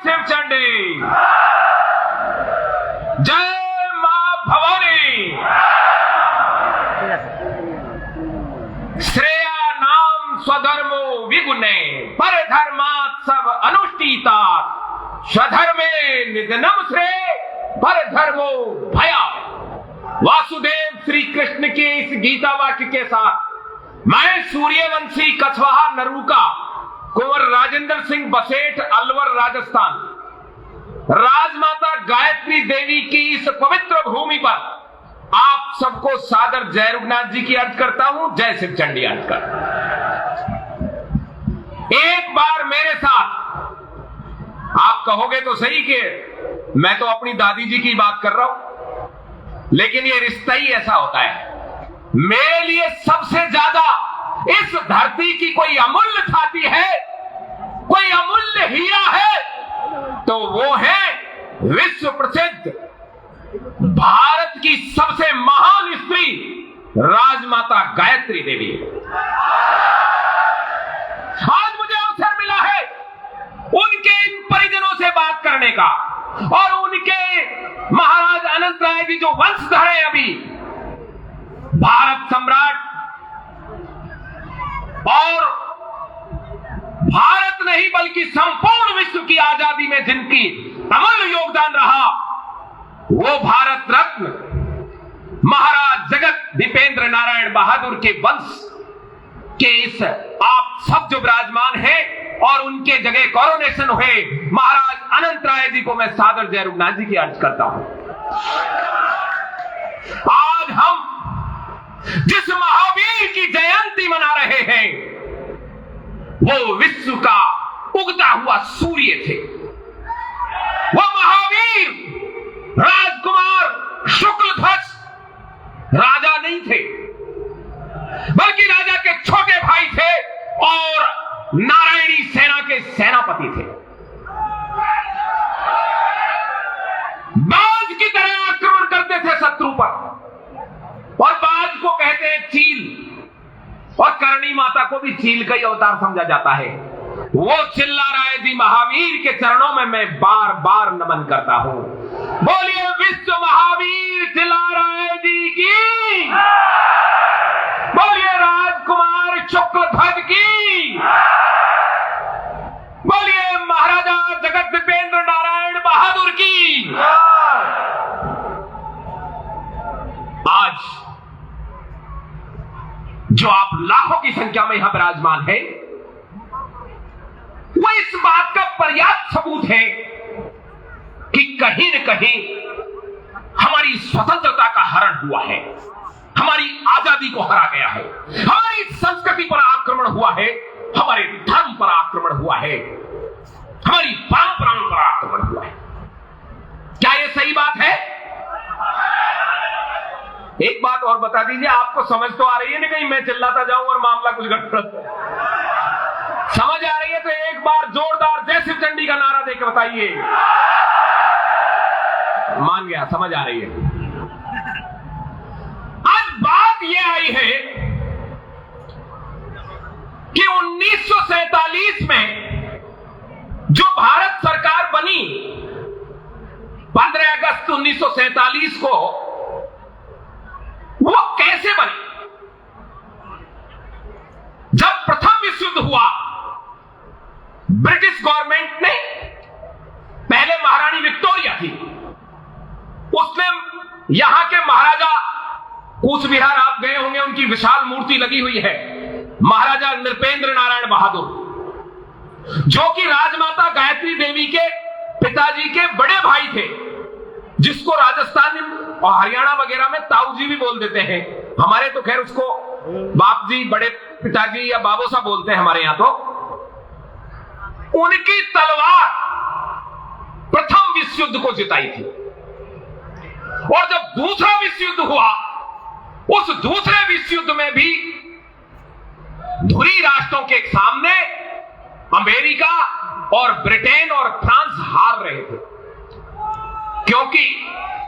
शिवचंडी, जय मां भवानी। श्रेया नाम स्वधर्मो विगुणे, पर धर्मात् सब अनुष्ठिता, स्वधर्मे निधनम श्रेय, पर धर्मो भया। वासुदेव श्री कृष्ण के इस गीता वाक्य के साथ मैं सूर्यवंशी कछवाहा नरूका कुंवर राजेंद्र सिंह बसेठ अलवर राजस्थान राजमाता गायत्री देवी की इस पवित्र भूमि पर आप सबको सादर जय रघुनाथ जी की अर्ज करता हूं। जय शिव चंडी अर्ज कर। एक बार मेरे साथ, आप कहोगे तो सही कि मैं तो अपनी दादी जी की बात कर रहा हूं, लेकिन ये रिश्ता ही ऐसा होता है। मेरे लिए सबसे ज्यादा इस धरती की कोई अमूल्य थाती है, कोई अमूल्य हीरा है, तो वो है विश्व प्रसिद्ध भारत की सबसे महान स्त्री राजमाता गायत्री देवी। आज मुझे अवसर मिला है उनके इन परिजनों से बात करने का, और उनके महाराज अनंत राय जी जो वंशधर है अभी भारत सम्राट, और भारत नहीं बल्कि संपूर्ण विश्व की आजादी में जिनकी अमूल्य योगदान रहा, वो भारत रत्न महाराज जगत दीपेंद्र नारायण बहादुर के वंश के इस आप सब जो विराजमान हैं और उनके जगह कोरोनेशन हुए महाराज अनंत राय जी को मैं सादर जय रघुनाथ जी की अर्ज करता हूं। आज हम जिस महावीर की जयंती मना रहे हैं, वो विश्व का उगता हुआ सूर्य थे। वो महावीर राजकुमार शुक्लध्वज राजा नहीं थे, बल्कि राजा के छोटे भाई थे और नारायणी सेना के सेनापति थे। बाज की तरह आक्रमण करते थे शत्रु पर, और बाज को कहते हैं चील, और करणी माता को भी चील का ही अवतार समझा जाता है। वो चिल्ला राय जी महावीर के चरणों में मैं बार बार नमन करता हूं। बोलिए विश्व महावीर चिल्ला राय जी की, बोलिए राजकुमार शुक्लध्वज की, बोलिए महाराजा जगत दीपेंद्र नारायण बहादुर की। आज जो आप लाखों की संख्या में यहां विराजमान है, वो इस बात का पर्याप्त सबूत है कि कहीं न कहीं हमारी स्वतंत्रता का हरण हुआ है, हमारी आजादी को हरा गया है, हमारी संस्कृति पर आक्रमण हुआ है, हमारे धर्म पर आक्रमण हुआ है, हमारी परंपराओं पर आक्रमण हुआ है। क्या यह सही बात है? एक बात और बता दीजिए, आपको समझ तो आ रही है ना, कहीं मैं चिल्लाता जाऊं और मामला कुछ गड़बड़। समझ आ रही है तो एक बार जोरदार जय शिव चंडी का नारा देकर बताइए। मान गया, समझ आ रही है। आज बात यह आई है कि 1947 में जो भारत सरकार बनी, 15 अगस्त 1947 को, वो कैसे बनी? जब प्रथम विश्व युद्ध हुआ, ब्रिटिश गवर्नमेंट ने, पहले महारानी विक्टोरिया थी, उसने यहां के महाराजा कूच बिहार, आप गए होंगे, उनकी विशाल मूर्ति लगी हुई है, महाराजा नृपेंद्र नारायण बहादुर, जो कि राजमाता गायत्री देवी के पिताजी के बड़े भाई थे, जिसको राजस्थान और हरियाणा वगैरह में ताऊ जी भी बोल देते हैं। हमारे तो खैर उसको बाप जी, बड़े पिताजी या बाबू साहब बोलते हैं हमारे यहां। तो उनकी तलवार प्रथम विश्व युद्ध को जिताई थी, और जब दूसरा विश्व युद्ध हुआ, उस दूसरे विश्व युद्ध में भी धुरी राष्ट्रों के सामने अमेरिका और ब्रिटेन और फ्रांस हार रहे थे, क्योंकि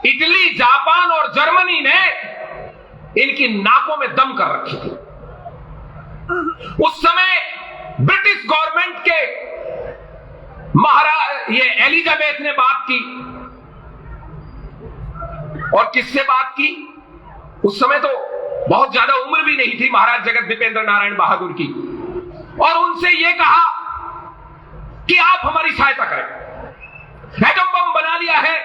इटली, जापान और जर्मनी ने इनकी नाकों में दम कर रखी थी। उस समय ब्रिटिश गवर्नमेंट के ये एलिजाबेथ ने बात की। और किससे बात की? उस समय तो बहुत ज्यादा उम्र भी नहीं थी महाराज जगत दीपेंद्र नारायण बहादुर की। और उनसे ये कहा कि आप हमारी सहायता करें। एटम बम बना लिया है,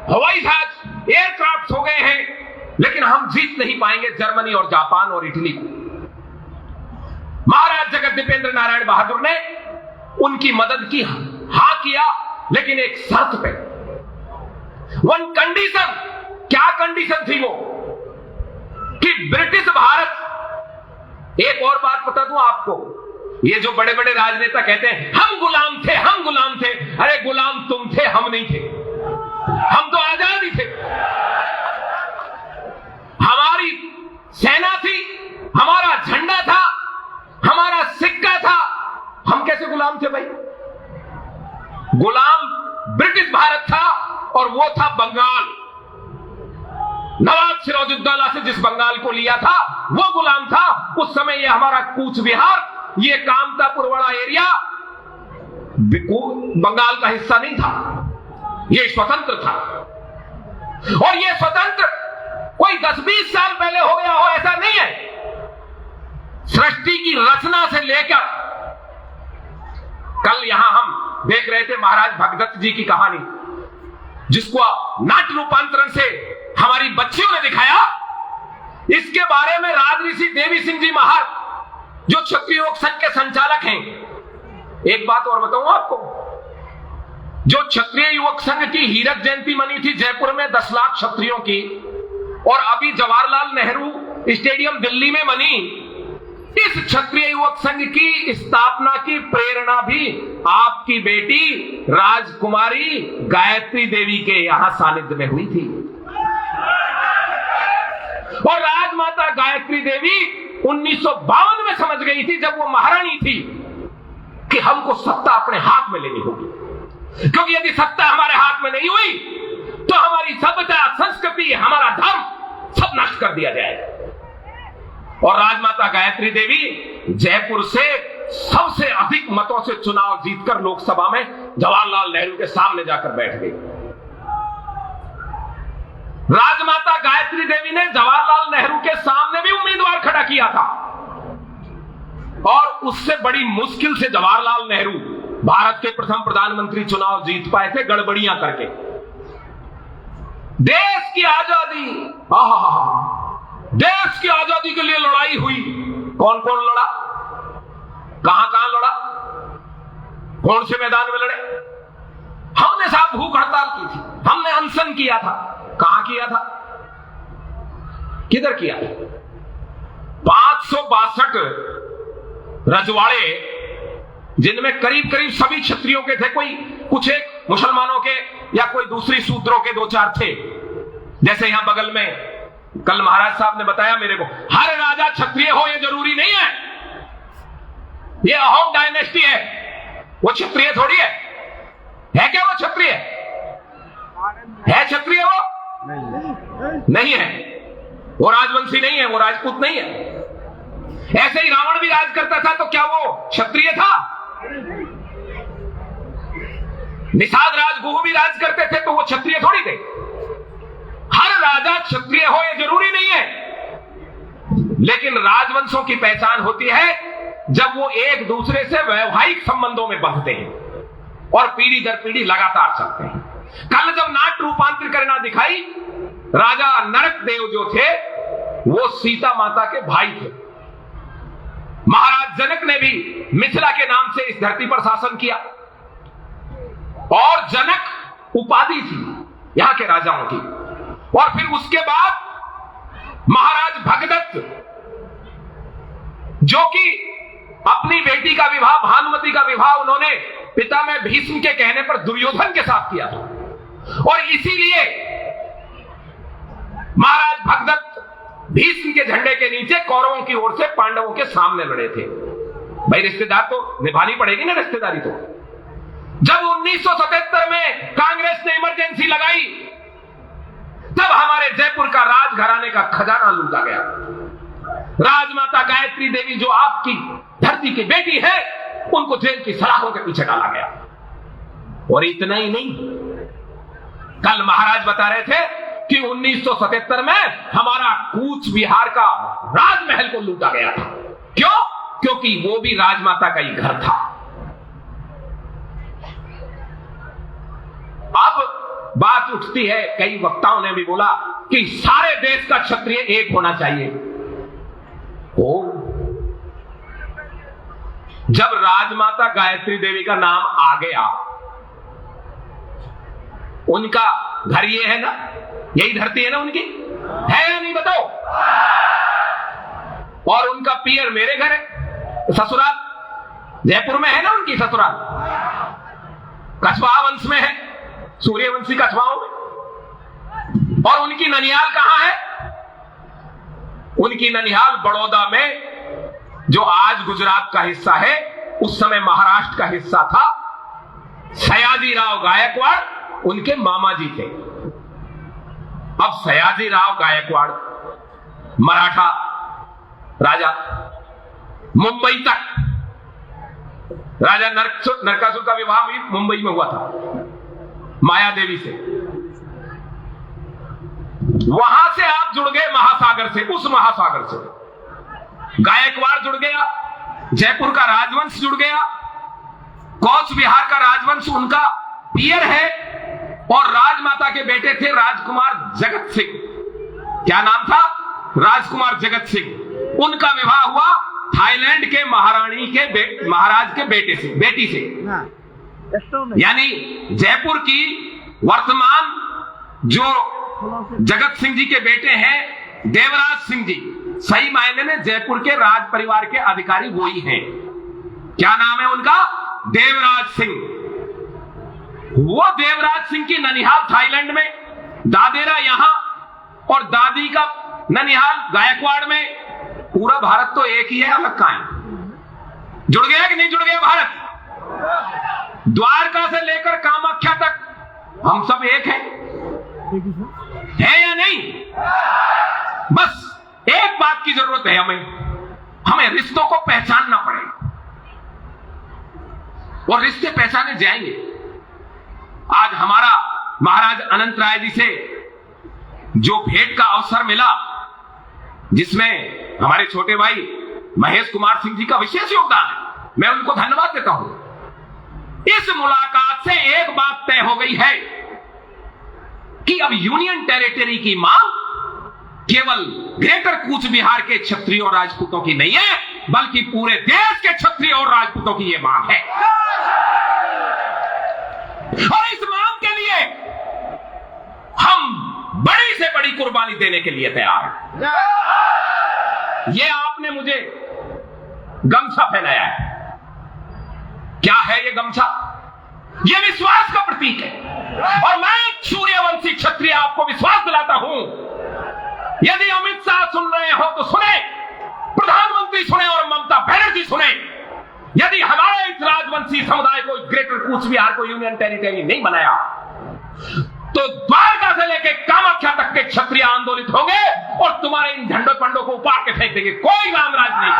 हवाई जहाज एयरक्राफ्ट हो गए हैं, लेकिन हम जीत नहीं पाएंगे जर्मनी और जापान और इटली को। महाराज जगत दीपेंद्र नारायण बहादुर ने उनकी मदद की, हां किया, लेकिन एक शर्त पे, वन कंडीशन। क्या कंडीशन थी वो? कि ब्रिटिश भारत, एक और बात बता दूं आपको, ये जो बड़े बड़े राजनेता कहते हैं हम गुलाम थे, हम गुलाम थे, अरे गुलाम तुम थे, हम नहीं थे। हम तो आजाद ही थे। हमारी सेना थी, हमारा झंडा था, हमारा सिक्का था, हम कैसे गुलाम थे भाई? गुलाम ब्रिटिश भारत था और वो था बंगाल। नवाब सिराजुद्दौला से जिस बंगाल को लिया था वो गुलाम था। उस समय ये हमारा कूच बिहार, ये कामतापुरवाड़ा एरिया बंगाल का हिस्सा नहीं था, ये स्वतंत्र था। और ये स्वतंत्र कोई 10-20 साल पहले हो गया हो ऐसा नहीं है। सृष्टि की रचना से लेकर, कल यहां हम देख रहे थे महाराज भगदत्त जी की कहानी, जिसको नाट्य रूपांतरण से हमारी बच्चियों ने दिखाया। इसके बारे में राजऋषि देवी सिंह जी महार, जो क्षत्रिय योग संघ के संचालक हैं, एक बात और बताऊं आपको, जो क्षत्रिय युवक संघ की हीरक जयंती मनी थी जयपुर में 10 लाख क्षत्रियों की, और अभी जवाहरलाल नेहरू स्टेडियम दिल्ली में मनी, इस क्षत्रिय युवक संघ की स्थापना की प्रेरणा भी आपकी बेटी राजकुमारी गायत्री देवी के यहां सानिध्य में हुई थी। और राजमाता गायत्री देवी 1952 में समझ गई थी, जब वो महारानी थी, कि हमको सत्ता अपने हाथ में लेनी होगी, क्योंकि यदि सत्ता हमारे हाथ में नहीं हुई तो हमारी सभ्यता, संस्कृति, हमारा धर्म सब नष्ट कर दिया जाएगा। और राजमाता गायत्री देवी जयपुर से सबसे अधिक मतों से चुनाव जीतकर लोकसभा में जवाहरलाल नेहरू के सामने जाकर बैठ गई। राजमाता गायत्री देवी ने जवाहरलाल नेहरू के सामने भी उम्मीदवार खड़ा किया था, और उससे बड़ी मुश्किल से जवाहरलाल नेहरू भारत के प्रथम प्रधानमंत्री चुनाव जीत पाए थे, गड़बड़ियां करके। देश की आजादी, देश की आजादी के लिए लड़ाई हुई। कौन कौन लड़ा, कहां कहां लड़ा, कौन से मैदान में लड़े? हमने साहब भूख हड़ताल की थी, हमने अनशन किया था। कहां किया था, किधर किया? 562 रजवाड़े, जिनमें करीब करीब सभी क्षत्रियों के थे, कोई कुछ एक मुसलमानों के या कोई दूसरी शूद्रों के 2-4 थे। जैसे यहां बगल में कल महाराज साहब ने बताया मेरे को, हर राजा क्षत्रिय हो ये जरूरी नहीं है। ये अहोम डायनेस्टी है, वो क्षत्रिय थोड़ी है क्या? वो क्षत्रिय है? क्षत्रिय वो नहीं है, वो राजवंशी नहीं है, वो राजपूत नहीं है। ऐसे ही रावण भी राज करता था, तो क्या वो क्षत्रिय था? निषाद राजगुह भी राज करते थे, तो वो क्षत्रिय थोड़ी थे। हर राजा क्षत्रिय हो ये जरूरी नहीं है, लेकिन राजवंशों की पहचान होती है जब वो एक दूसरे से वैवाहिक संबंधों में बंधते हैं और पीढ़ी दर पीढ़ी लगातार चलते हैं। कल जब नाट्य रूपांतरीकरण दिखाई, राजा नरक देव जो थे वो सीता माता के भाई थे। महाराज जनक ने भी मिथिला के नाम से इस धरती पर शासन किया, और जनक उपाधि थी यहां के राजाओं की। और फिर उसके बाद महाराज भगदत्त, जो कि अपनी बेटी का विवाह, भानुमति का विवाह, उन्होंने पिता में भीष्म के कहने पर दुर्योधन के साथ किया था, और इसीलिए महाराज भगदत्त भीष्म के झंडे के नीचे कौरवों की ओर से पांडवों के सामने लड़े थे। भाई रिश्तेदार तो निभानी पड़ेगी ना, रिश्तेदारी तो। जब 1977 में कांग्रेस ने इमरजेंसी लगाई, तब हमारे जयपुर का राजघराने का खजाना लूटा गया। राजमाता गायत्री देवी, जो आपकी धरती की बेटी है, उनको जेल की सलाखों के पीछे डाला गया। और इतना ही नहीं, कल महाराज बता रहे थे कि 1977 में हमारा कूच बिहार का राजमहल को लूटा गया था। क्यों? क्योंकि वो भी राजमाता का ही घर था। अब बात उठती है, कई वक्ताओं ने भी बोला कि सारे देश का क्षत्रिय एक होना चाहिए। जब राजमाता गायत्री देवी का नाम आ गया, उनका घर ये है ना, यही धरती है ना उनकी, है या नहीं बताओ? और उनका पियर मेरे घर है, ससुराल जयपुर में है ना उनकी ससुराल, कछवाहा वंश में है, सूर्यवंशी कछवाहों में। और उनकी ननिहाल कहां है? उनकी ननिहाल बड़ौदा में, जो आज गुजरात का हिस्सा है, उस समय महाराष्ट्र का हिस्सा था। सयाजीराव गायकवाड़ उनके मामा जी थे। अब सयाजीराव गायकवाड़ मराठा राजा, मुंबई तक राजा नरकासुर का विवाह भी मुंबई में हुआ था माया देवी से। वहां से आप जुड़ गए महासागर से, उस महासागर से गायकवाड़ जुड़ गया, जयपुर का राजवंश जुड़ गया, कौच बिहार का राजवंश उनका पियर है। और राजमाता के बेटे थे राजकुमार जगत सिंह। क्या नाम था? राजकुमार जगत सिंह। उनका विवाह हुआ थाईलैंड के महारानी के महाराज के बेटी से। यानी जयपुर की वर्तमान जो जगत सिंह जी के बेटे हैं देवराज सिंह जी, सही मायने में जयपुर के राज परिवार के अधिकारी वो ही हैं। क्या नाम है उनका? देवराज सिंह। वो देवराज सिंह की ननिहाल थाईलैंड में, दादेरा यहां, और दादी का ननिहाल गायकवाड़ में। पूरा भारत तो एक ही है, अलग कहां है? जुड़ गया कि नहीं जुड़ गया भारत? द्वारका से लेकर कामाख्या तक हम सब एक हैं, है या नहीं? बस एक बात की जरूरत है, हमें रिश्तों को पहचानना पड़ेगा, और रिश्ते पहचाने जाएंगे। आज हमारा महाराज अनंत राय जी से जो भेंट का अवसर मिला, जिसमें हमारे छोटे भाई महेश कुमार सिंह जी का विशेष योगदान है, मैं उनको धन्यवाद देता हूं। इस मुलाकात से एक बात तय हो गई है कि अब यूनियन टेरिटरी की मांग केवल ग्रेटर कूच बिहार के क्षत्रियों और राजपूतों की नहीं है, बल्कि पूरे देश के क्षत्रियों और राजपूतों की यह मांग है। और इस मांग के लिए हम बड़ी से बड़ी कुर्बानी देने के लिए तैयार हैं। यह आपने मुझे गमछा पहनाया है। क्या है यह गमछा? यह विश्वास का प्रतीक है। और मैं सूर्यवंशी क्षत्रिय आपको विश्वास दिलाता हूं, यदि अमित शाह सुन रहे हो तो सुने, प्रधानमंत्री सुने और ममता बनर्जी सुने। यदि हमारे इस राजवंशी समुदाय को, ग्रेटर कूच बिहार को यूनियन टेरिटरी नहीं बनाया, तो द्वारका से लेकर कामाख्या तक के क्षत्रिय आंदोलित होंगे और तुम्हारे इन झंडों पंडों को उपाड़ के फेंक देंगे। कोई रामराज नहीं।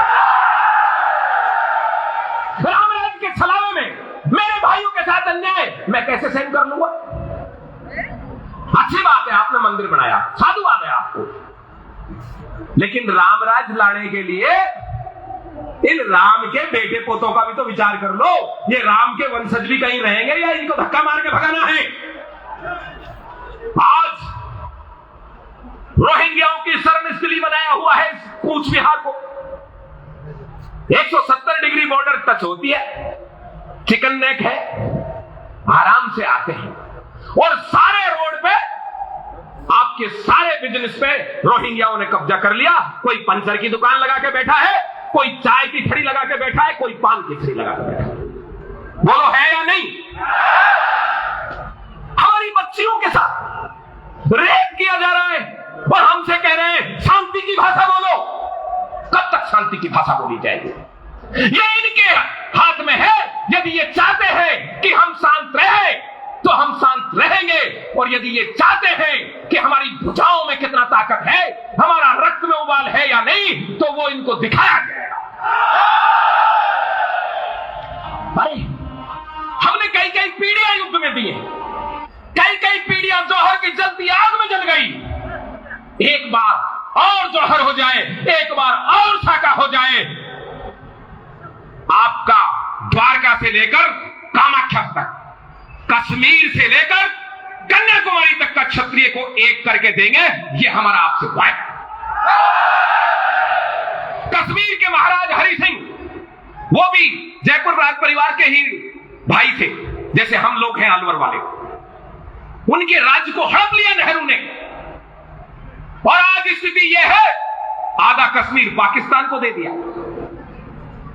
रामराज के छलावे में मेरे भाइयों के साथ अन्याय मैं कैसे सहन कर लूंगा? अच्छी बात है, आपने मंदिर बनाया, साधुवाद है आपको, लेकिन रामराज लाने के लिए इन राम के बेटे पोतों का भी तो विचार कर लो। ये राम के वंशज भी कहीं रहेंगे या इनको धक्का मार के भगाना है? आज रोहिंग्याओं की शरण स्थली बनाया हुआ है कूच बिहार को। 170 डिग्री बॉर्डर टच होती है, चिकन नेक है, आराम से आते हैं, और सारे रोड पे आपके सारे बिजनेस पे रोहिंग्याओं ने कब्जा कर लिया। कोई पंचर की दुकान लगा के बैठा है, कोई चाय की ठड़ी लगा के बैठा है, कोई पान की ठड़ी लगा के बैठा है। बोलो है या नहीं? हमारी बच्चियों के साथ रेप किया जा रहा है और हमसे कह रहे हैं शांति की भाषा बोलो। कब तक शांति की भाषा बोली जाएगी? ये इनके हाथ में है। यदि ये चाहते हैं कि हम शांत रहे तो हम शांत रहेंगे, और यदि ये चाहते हैं कि हमारी भुजाओं में कितना ताकत है, हमारा रक्त में उबाल है या नहीं, तो वो इनको दिखाया जाएगा। भाई हमने कई कई कई पीढ़ियां युद्ध में दी हैं, कई कई पीढ़ियां जौहर की जलती आग में जल गई। एक बार और जौहर हो जाए, एक बार और साका हो जाए, आपका द्वारका से लेकर कामाख्या तक, कश्मीर से लेकर कन्याकुमारी तक का क्षत्रिय को एक करके देंगे, ये हमारा आपसे वायदा। कश्मीर के महाराज हरि सिंह, वो भी जयपुर राज परिवार के ही भाई थे, जैसे हम लोग हैं अलवर वाले। उनके राज्य को हड़प लिया नेहरू ने, और आज स्थिति यह है, आधा कश्मीर पाकिस्तान को दे दिया,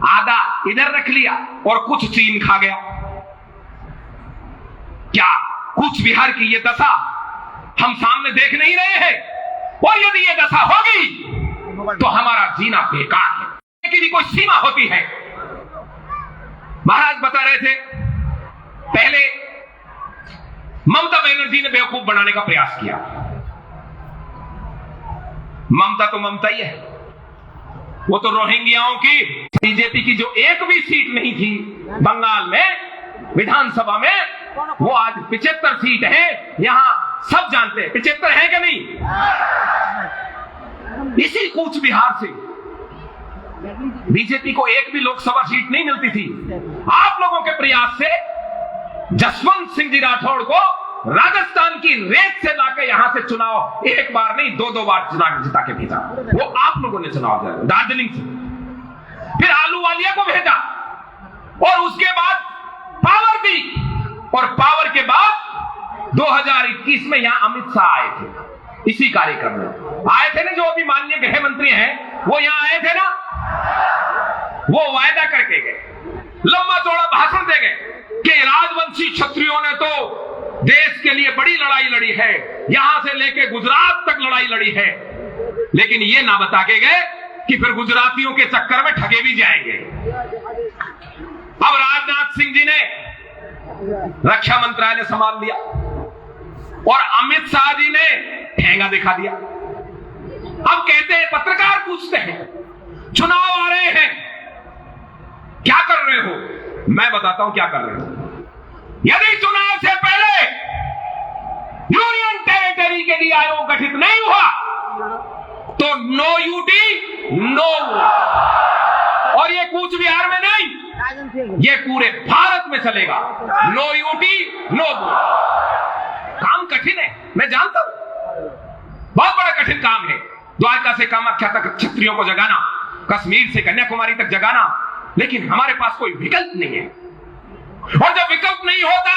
आधा इधर रख लिया, और कुछ चीन खा गया। क्या कूच बिहार की ये दशा हम सामने देख नहीं रहे हैं? और यदि ये दशा होगी तो हमारा जीना बेकार है, लेकिन कोई सीमा होती है। महाराज बता रहे थे, पहले ममता बनर्जी ने बेवकूफ बनाने का प्रयास किया। ममता तो ममता ही है, वो तो रोहिंग्याओं की, बीजेपी की जो एक भी सीट नहीं थी बंगाल में विधानसभा में, वो आज 75 सीट है। यहां सब जानते हैं 75 है कि नहीं। इसी कूच बिहार से बीजेपी को एक भी लोकसभा सीट नहीं मिलती थी। आप लोगों के प्रयास से जसवंत सिंह जी राठौड़ को राजस्थान की रेत से लाकर यहां से चुनाव एक बार नहीं 2-2 बार जिता के भेजा। वो आप लोगों ने चुनाव दिया दार्जिलिंग से, फिर आलूवालिया को भेजा, और उसके बाद पावर दी, और पावर के बाद 2021 में यहां अमित शाह आए थे, इसी कार्यक्रम में आए थे ना, जो अभी माननीय गृह मंत्री हैं, वो यहां आए थे ना, वो वायदा करके गए, लंबा चौड़ा भाषण दे गए कि राजवंशी क्षत्रियों ने तो देश के लिए बड़ी लड़ाई लड़ी है, यहां से लेके गुजरात तक लड़ाई लड़ी है, लेकिन ये ना बता के गए कि फिर गुजरातियों के चक्कर में ठगे भी जाएंगे। अब राजनाथ सिंह जी ने रक्षा मंत्रालय संभाल लिया, और अमित शाह जी ने ठेंगा दिखा दिया। अब कहते हैं, पत्रकार पूछते हैं, चुनाव आ रहे हैं, क्या कर रहे हो? मैं बताता हूं क्या कर रहे हो। यदि चुनाव से पहले यूनियन टेरिटरी के लिए आयोग गठित नहीं हुआ तो नो यूटी नो वोट, और ये कूच बिहार में नहीं, ये पूरे भारत में चलेगा, नो यूटी नो वोट। काम कठिन है, मैं जानता हूं, बहुत बड़ा कठिन काम है। द्वारका से कामाख्या तक क्षत्रियों को जगाना, कश्मीर से कन्याकुमारी तक जगाना, लेकिन हमारे पास कोई विकल्प नहीं है। और जब विकल्प नहीं होता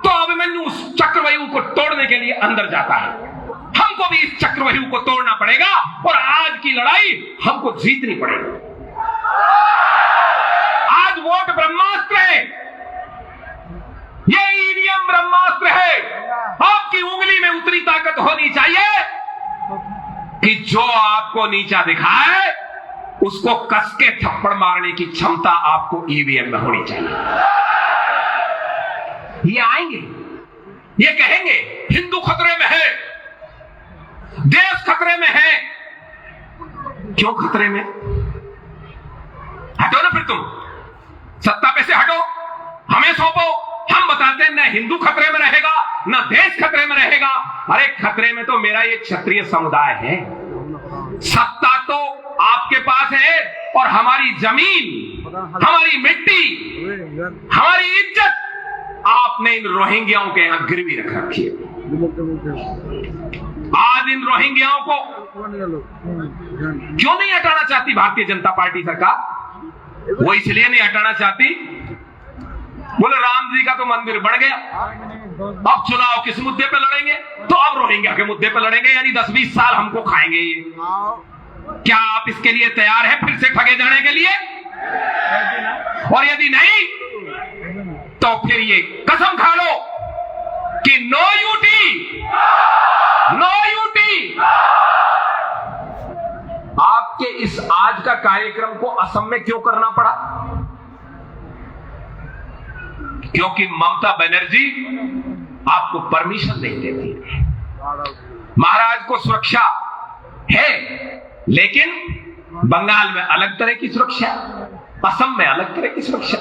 तो अभिमन्यु उस चक्रव्यूह को तोड़ने के लिए अंदर जाता है। हमको भी इस चक्रव्यूह को तोड़ना पड़ेगा, और आज की लड़ाई हमको जीतनी पड़ेगी। आज वोट ब्रह्मास्त्र है, ये ईवीएम ब्रह्मास्त्र है। आपकी उंगली में उतनी ताकत होनी चाहिए कि जो आपको नीचा दिखाए उसको कस के थप्पड़ मारने की क्षमता आपको ईवीएम में होनी चाहिए। ये आएंगे, ये कहेंगे हिंदू खतरे में है, देश खतरे में है। क्यों खतरे में? हटो ना फिर तुम, सत्ता पे से हटो, हमें सौंपो, हम बताते हैं न हिंदू खतरे में रहेगा न देश खतरे में रहेगा। अरे खतरे में तो मेरा ये क्षत्रिय समुदाय है। सत्ता तो आपके पास है, और हमारी जमीन, हमारी मिट्टी, हमारी इज्जत आपने इन रोहिंग्याओं के यहां गिरवी रख रखी है। आज इन रोहिंग्याओं को क्यों नहीं हटाना चाहती भारतीय जनता पार्टी सरकार? वो इसलिए नहीं हटाना चाहती, बोले राम जी का तो मंदिर बन गया, अब चुनाव किस मुद्दे पे लड़ेंगे? तो अब रोहिंग्या के मुद्दे पे लड़ेंगे, यानी 10-20 साल हमको खाएंगे ये। क्या आप इसके लिए तैयार हैं फिर से ठगे जाने के लिए? और यदि नहीं तो फिर ये कसम खा लो कि नो यूटी नो यूटी। आपके इस आज का कार्यक्रम को असम में क्यों करना पड़ा? क्योंकि ममता बनर्जी आपको परमिशन नहीं देती। महाराज को सुरक्षा है, लेकिन बंगाल में अलग तरह की सुरक्षा, असम में अलग तरह की सुरक्षा।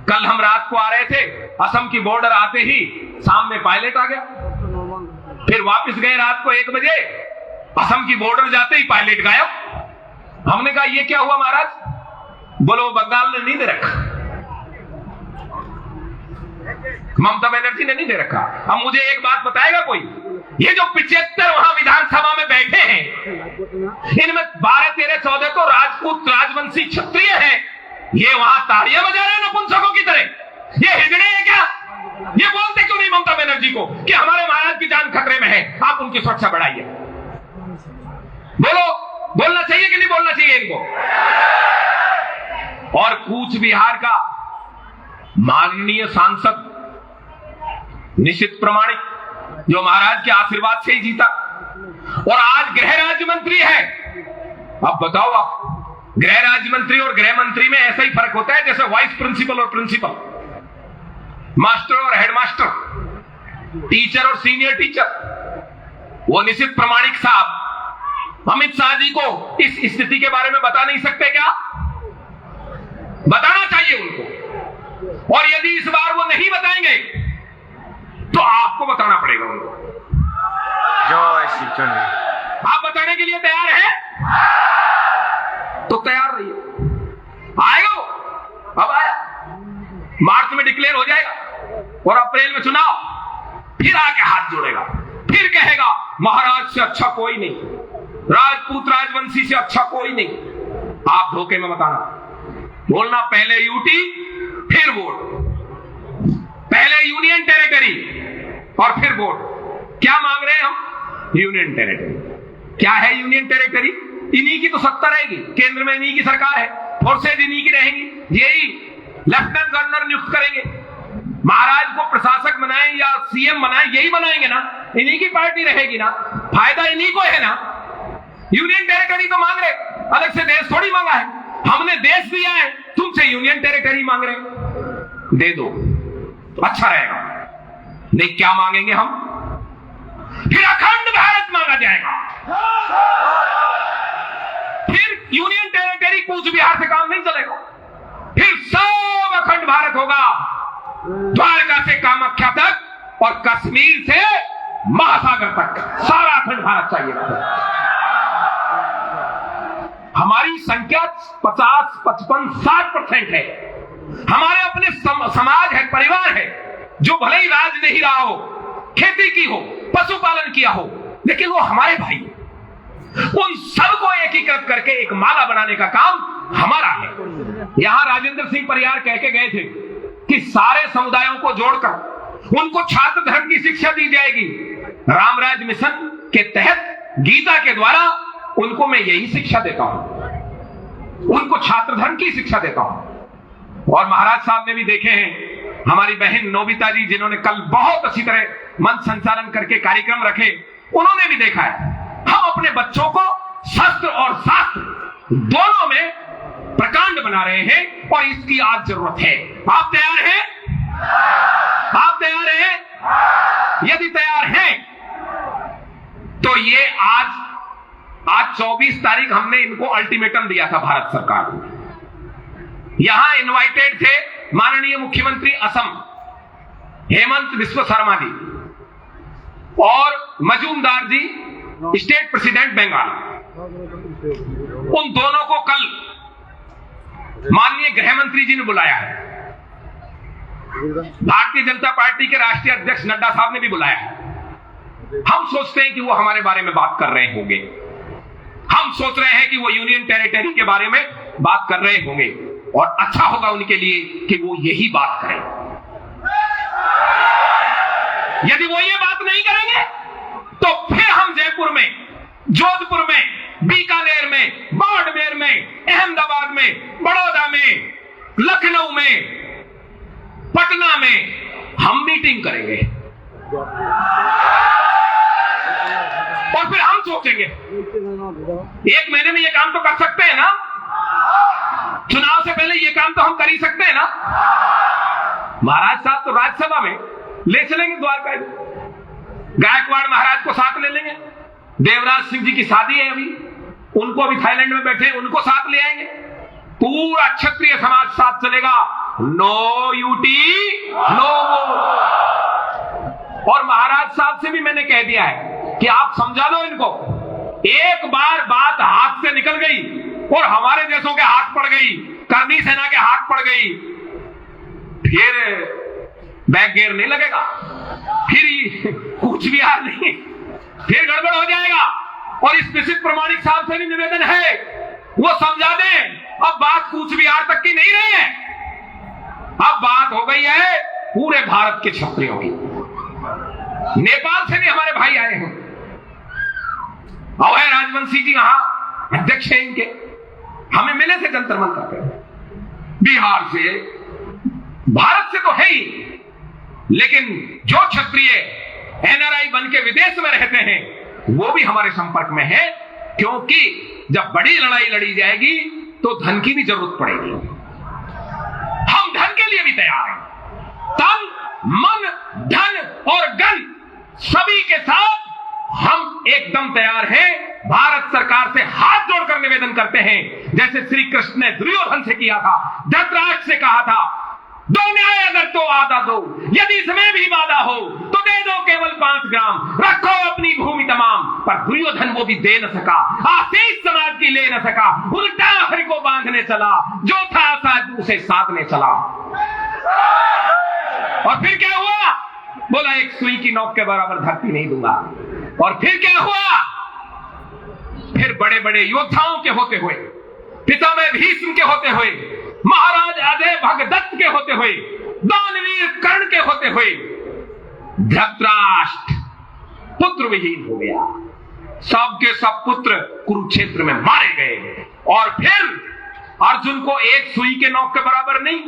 कल हम रात को आ रहे थे, असम की बॉर्डर आते ही सामने पायलट आ गया, फिर वापस गए रात को 1 बजे, असम की बॉर्डर जाते ही पायलट गायब। हमने कहा ये क्या हुआ महाराज? बोलो बंगाल ने नहीं दे रखा, ममता बनर्जी ने नहीं दे रखा। अब मुझे एक बात बताएगा कोई, ये जो 75 वहां विधानसभा में बैठे हैं, इनमें 12, 13, 14 तो राजपूत राजवंशी क्षत्रिय हैं, ये वहां ताड़ियां बजा रहे हैं नपुंसकों की तरह। ये हिजड़े हैं क्या? ये बोलते क्यों नहीं ममता बनर्जी को कि हमारे महाराज की जान खतरे में है, आप उनकी सुरक्षा बढ़ाइए? बोलो, बोलना चाहिए कि नहीं बोलना चाहिए इनको? और कूच बिहार का माननीय सांसद निशित प्रामाणिक, जो महाराज के आशीर्वाद से ही जीता और आज गृह राज्य मंत्री है। अब बताओ, आप गृह राज्य मंत्री और गृह मंत्री में ऐसा ही फर्क होता है जैसे वाइस प्रिंसिपल और प्रिंसिपल, मास्टर और हेडमास्टर, टीचर और सीनियर टीचर। वो निशित प्रामाणिक साहब अमित शाह जी को इस स्थिति के बारे में बता नहीं सकते क्या? बताना चाहिए उनको, और यदि इस बार वो नहीं बताएंगे तो आपको बताना पड़ेगा उनको। जय श्री चंद्र। आप बताने के लिए तैयार हैं? तो तैयार रहिए, आएगा वो। अब आया, मार्च में डिक्लेयर हो जाएगा और अप्रैल में चुनाव, फिर आके हाथ जोड़ेगा, फिर कहेगा महाराज से अच्छा कोई नहीं, राजपूत राजवंशी से अच्छा कोई नहीं। आप धोखे में बताना, बोलना पहले यूटी फिर वोट, पहले यूनियन टेरिटरी और फिर वोट। क्या मांग रहे हैं हम? Union territory. क्या है यूनियन टेरिटरी? इन्हीं की तो सत्ता रहेगी, केंद्र में इन्हीं की सरकार है, फोर्सेज इन्हीं की रहेंगी, यही लेफ्टिनेंट गवर्नर नियुक्त करेंगे। महाराज को प्रशासक बनाएं या सीएम बनाएं, यही बनाएंगे ना, इन्हीं की पार्टी रहेगी ना, फायदा इन्हीं को है ना। यूनियन टेरिटरी तो मांग रहे, अलग से देश थोड़ी मांगा है, हमने देश दिया है, तुमसे यूनियन टेरिटरी मांग रहे। दे दो, अच्छा रहेगा। नहीं, क्या मांगेंगे हम? फिर अखंड भारत मांगा जाएगा, फिर यूनियन टेरिटरी कूच बिहार से काम नहीं चलेगा, फिर सब अखंड भारत होगा, द्वारका से कामाख्या तक और कश्मीर से महासागर तक, सारा अखंड भारत चाहिए। हमारी संख्या 50, 55, 60% है। हमारे अपने समाज है, परिवार है, जो भले ही राज नहीं रहा हो, खेती की हो, पशुपालन किया हो, लेकिन वो हमारे भाई। उन सबको एकीकृत करके एक माला बनाने का काम हमारा है। यहां राजेंद्र सिंह परियार कह के गए थे कि सारे समुदायों को जोड़कर उनको छात्र धर्म की शिक्षा दी जाएगी। रामराज मिशन के तहत गीता के द्वारा उनको मैं यही शिक्षा देता हूं, उनको छात्र धर्म की शिक्षा देता हूं। और महाराज साहब ने भी देखे हैं, हमारी बहन नोबिता जी जिन्होंने कल बहुत अच्छी तरह मंच संचालन करके कार्यक्रम रखे, उन्होंने भी देखा है। हम अपने बच्चों को शस्त्र और शास्त्र दोनों में प्रकांड बना रहे हैं और इसकी आज जरूरत है। आप तैयार हैं? आप तैयार हैं? यदि तैयार हैं तो ये आज 24 तारीख हमने इनको अल्टीमेटम दिया था भारत सरकार को। यहां इनवाइटेड थे माननीय मुख्यमंत्री असम हेमंत बिस्वा शर्मा जी और मजूमदार जी स्टेट प्रेसिडेंट बंगाल। उन दोनों को कल माननीय गृह मंत्री जी ने बुलाया है। भारतीय जनता पार्टी के राष्ट्रीय अध्यक्ष नड्डा साहब ने भी बुलाया है। हम सोचते हैं कि वो हमारे बारे में बात कर रहे होंगे, हम सोच रहे हैं कि वो यूनियन टेरिटरी के बारे में बात कर रहे होंगे और अच्छा होगा उनके लिए कि वो यही बात करें। यदि वो ये बात नहीं करेंगे तो फिर हम जयपुर में, जोधपुर में, बीकानेर में, बाड़मेर में, अहमदाबाद में, बड़ौदा में, लखनऊ में, पटना में हम मीटिंग करेंगे और फिर हम सोचेंगे 1 महीने में ये काम तो कर सकते हैं ना, चुनाव से पहले ये काम तो हम कर ही सकते हैं ना। महाराज साहब तो राज्यसभा में ले चलेंगे, द्वारका गायकवाड़ महाराज को साथ ले लेंगे। देवराज सिंह जी की शादी है अभी, उनको अभी थाईलैंड में बैठे, उनको साथ ले आएंगे। पूरा क्षत्रिय समाज साथ चलेगा। No UT no vote. और महाराज साहब से भी मैंने कह दिया है कि आप समझा दो इनको, एक बार बात हाथ से निकल गई और हमारे देशों के हाथ पड़ गई, करनी सेना के हाथ पड़ गई, फिर बैक गियर नहीं लगेगा, फिर कुछ भी हार नहीं, फिर गड़बड़ हो जाएगा। और इस निश्चित प्रमाणिक साहब से भी निवेदन है, वो समझा दें अब बात कूच बिहार तक की नहीं रही है, अब बात हो गई है पूरे भारत के क्षत्रियों की। नेपाल से भी हमारे भाई आए हैं, अभय राजवंशी जी यहां अध्यक्ष हैं इनके, हमें मिले थे जंतर मंतर पे। बिहार से, भारत से तो है ही, लेकिन जो क्षत्रिय एनआरआई बन के विदेश में रहते हैं वो भी हमारे संपर्क में है, क्योंकि जब बड़ी लड़ाई लड़ी जाएगी तो धन की भी जरूरत पड़ेगी। हम धन के लिए भी तैयार हैं, तन मन धन और गन सभी के साथ हम एकदम तैयार हैं। भारत सरकार से हाथ जोड़कर निवेदन करते हैं, जैसे श्री कृष्ण ने दुर्योधन से किया था, धृतराष्ट्र से कहा था, दो न्याय अगर तो आधा दो, यदि इसमें भी वादा हो तो दे दो केवल 5 ग्राम, रखो अपनी भूमि तमाम। पर दुर्योधन वो भी दे न सका, आशीष समाज की ले न सका, उल्टा हरि को बांधने चला, जो था साधु उसे साधने चला। और फिर क्या हुआ? बोला एक सुई की नोक के बराबर धरती नहीं दूंगा। और फिर क्या हुआ? फिर बड़े बड़े योद्धाओं के होते हुए, पितामह भीष्म के होते हुए, महाराज अजय भगदत्त के होते हुए, दानवीर कर्ण के होते हुए, धृतराष्ट्र पुत्र विहीन हो गया। सबके सब पुत्र कुरुक्षेत्र में मारे गए। और फिर अर्जुन को एक सुई के नोक के बराबर नहीं,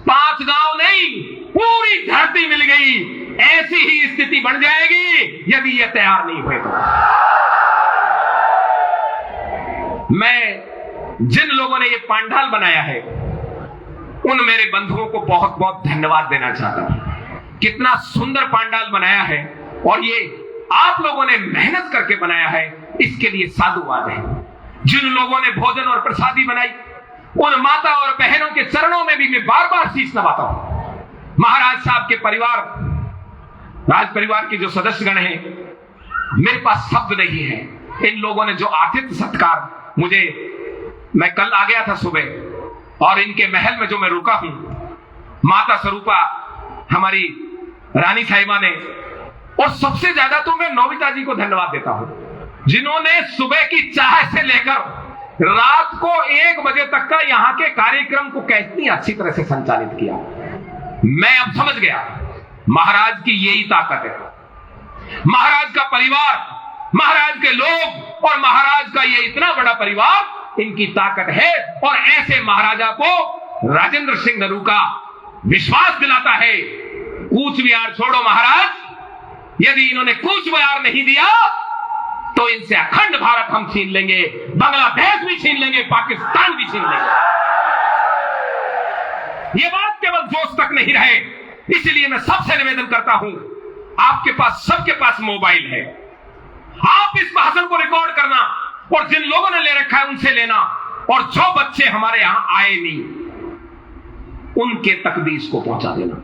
5 गांव नहीं, पूरी धरती मिल गई। ऐसी ही स्थिति बन जाएगी यदि ये तैयार नहीं हुए तो। मैं जिन लोगों ने ये पांडाल बनाया है उन मेरे बंधुओं को बहुत बहुत धन्यवाद देना चाहता हूं। कितना सुंदर पांडाल बनाया है, और ये आप लोगों ने मेहनत करके बनाया है, इसके लिए साधुवाद है। जिन लोगों ने भोजन और प्रसादी बनाई उन माता और बहनों के चरणों में भी मैं बार बार शीश नवाता हूं। महाराज साहब के परिवार, राज परिवार के जो सदस्यगण हैं, मेरे पास शब्द नहीं है। इन लोगों ने जो आतिथ्य सत्कार मुझे, मैं कल आ गया था सुबह, और इनके महल में जो मैं रुका हूं, माता स्वरूपा हमारी रानी साहिबा ने, और सबसे ज्यादा तो मैं नोबिता जी को धन्यवाद देता हूं, जिन्होंने सुबह की चाय से लेकर रात को 1 बजे तक का यहां के कार्यक्रम को कितनी अच्छी तरह से संचालित किया। मैं अब समझ गया महाराज की यही ताकत है। महाराज का परिवार, महाराज के लोग और महाराज का ये इतना बड़ा परिवार, इनकी ताकत है। और ऐसे महाराजा को राजेंद्र सिंह नरूका विश्वास दिलाता है, कूच बिहार छोड़ो महाराज, यदि इन्होंने कूच बिहार नहीं दिया तो इनसे अखंड भारत हम छीन लेंगे, बांग्लादेश भी छीन लेंगे, पाकिस्तान भी छीन लेंगे। ये बात केवल जोश तक नहीं रहे, इसलिए मैं सबसे निवेदन करता हूं, आपके पास, सबके पास मोबाइल है, आप इस भाषण को रिकॉर्ड करना, और जिन लोगों ने ले रखा है उनसे लेना, और जो बच्चे हमारे यहां आए नहीं उनके तक भी इसको पहुंचा देना।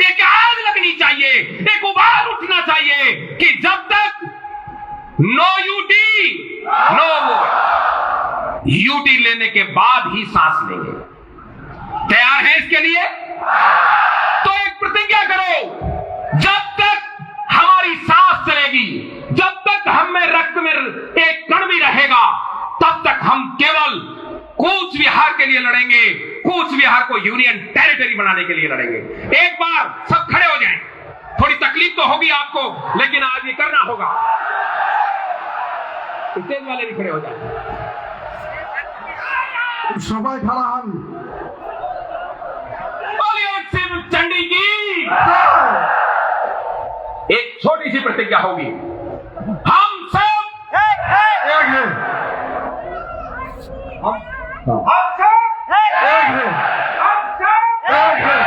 एक आग लगनी चाहिए, एक उबाल उठना चाहिए कि जब तक no UT no vote, UT लेने के बाद ही सांस लेंगे। तैयार है इसके लिए? तो एक प्रतिज्ञा करो, जब तक हमारी सांस चलेगी, जब तक हम में रक्त में एक कण भी रहेगा, तब तक हम केवल कूच बिहार के लिए लड़ेंगे, कूच बिहार को यूनियन टेरिटरी बनाने के लिए लड़ेंगे। एक बार सब खड़े हो जाएं। थोड़ी तकलीफ तो होगी आपको, लेकिन आज ये करना होगा। स्टेज वाले भी खड़े हो जाए। सबाई खड़ा हम शिव चंडी की एक छोटी सी प्रतिज्ञा होगी, हम सब एक है, हम सब एक है।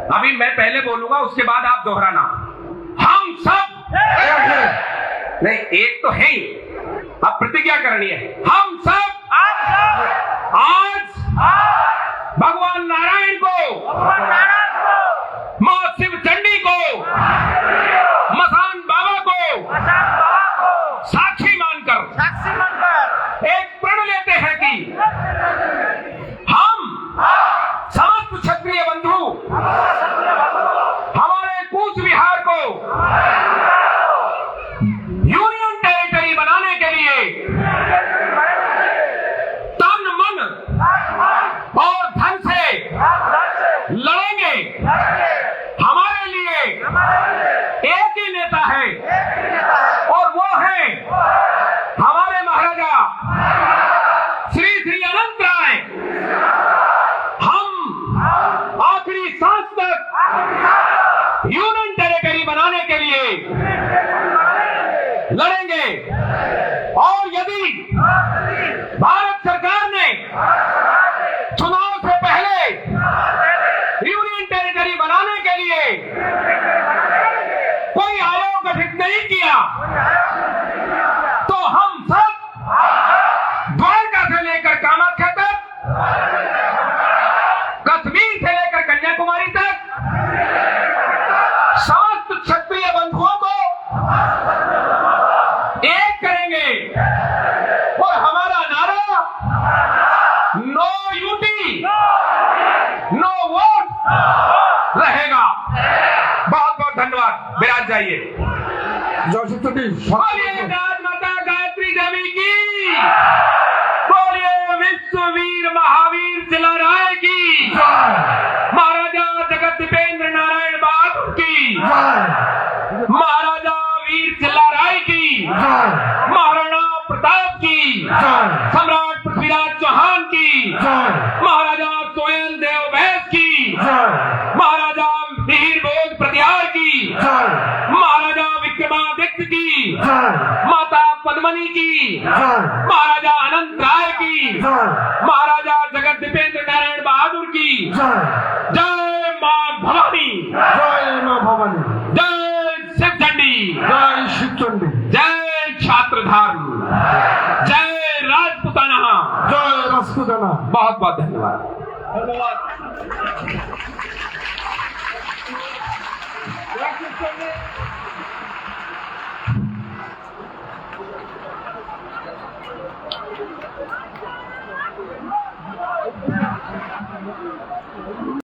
अभी मैं पहले बोलूंगा, उसके बाद आप दोहराना। हम सब एक है। नहीं, एक तो है ही, अब प्रतिज्ञा करनी है। हम सब आज बैठ जाइए। জয় শিবচন্ডী बोलिए राजमाता गायत्री देवी की, बोलिए विश्ववीर महावीर चिल्लाराय की, জয় महाराजा जगत दीपेंद्र नारायण बहादुर की, জয় महाराजा वीर चिल्लाराय की, জয় महाराणा प्रताप की, জয় सम्राट पृथ्वीराज चौहान की, জয় महाराजा सोयल देव बैस की, জয় महाराजा मिहिर भोज प्रतिहार की, জয় महाराजा विक्रमादित्य की, জয় माता पद्मनी की, জয় महाराजा अनंत राय की, জয় महाराजा जगत दीपेंद्र नारायण बहादुर की, জয় जय मां भवानी, জয় মা ভবানী जय शिव चंडी, জয় শিবচন্ডী जय छात्र धर्म, जय राजपुताना। জয় রাজপুতানা बहुत बहुत धन्यवाद।